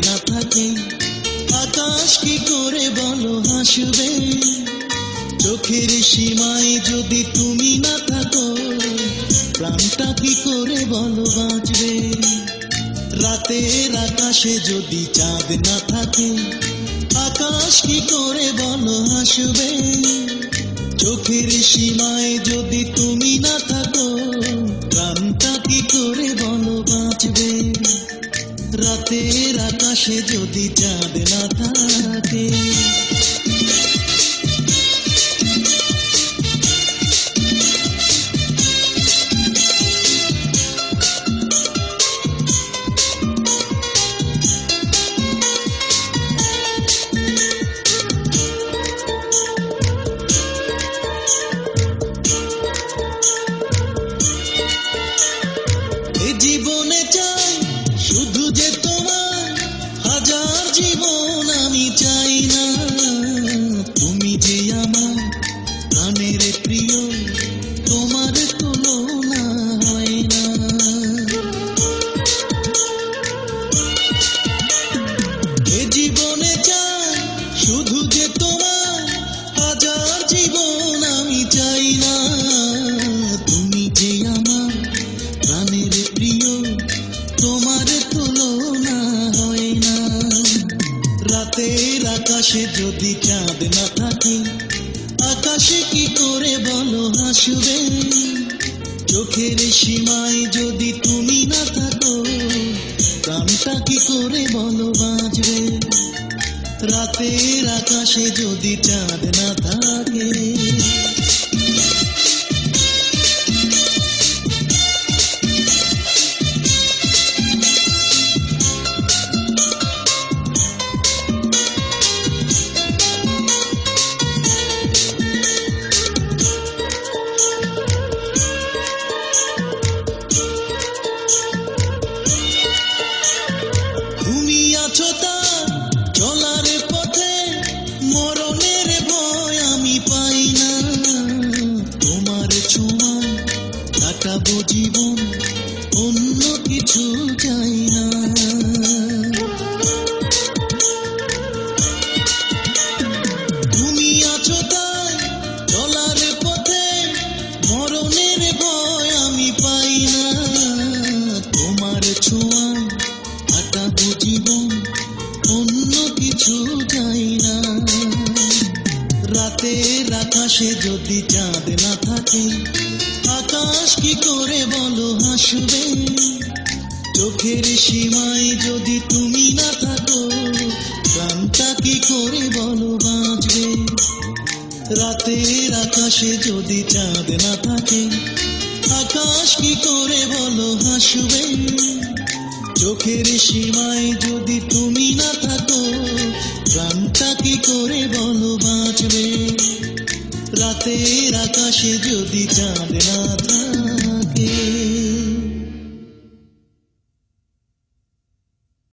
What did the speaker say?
না থাকে আকাশ কি করে বলো হাসবে? চোখের সীমায় যদি তুমি না থাকো প্রাণটা কি করে বলো বাঁচবে? রাতের আকাশে যদি চাঁদ না থাকে আকাশ কি করে বলো হাসবে? চোখের সীমায় যদি তুমি না থাকো প্রাণটা কি করে বলো বাঁচবে? রাতের আকাশে যদি চাঁদ না থাকে। জীবনে চাই শুধু যে তোমার, হাজার জীবন আমি চাই না। তুমি যে আমার প্রাণের প্রিয়, তোমার তুলনা হয় না। এ জীবনে চাই শুধু যে তোমার, হাজার জীবন আমি চাই না। তুমি যে আমার প্রাণের প্রিয়, তোমার তুলনা হয় না। রাতের আকাশে যদি চাঁদ না থাকে আকাশে কি করে বলো হাসবে? চোখের সীমায় যদি তুমি না থাকো প্রাণটা কি করে বলো বাঁচবে? রাতের আকাশে যদি চাঁদ না থাকে। তুমি আছো তার চলার পথে, মরণের ভয় আমি পাই না। তোমার ছোঁয়ায় কাটাবো জীবন, অন্য কিছু চাই না। তুমি আছো তার চলার পথে, মরণের ভয় আমি পাই না। তোমার ছোঁয়ায় কাটাবো জীবন, অন্য কিছু চাই না। রাতের আকাশে যদি চাঁদ না থাকে আকাশ কি করে বলো হাসবে? চোখের সীমায় যদি তুমি না থাকো প্রাণটা কি করে বলো বাঁচবে? রাতের আকাশে যদি চাঁদ না থাকে আকাশ কি করে বলো হাসবে? চোখের সীমায় যদি তুমি না থাকো প্রাণটা কি করে বলো বাঁচবে? রাতের আকাশে যদি চাঁদ না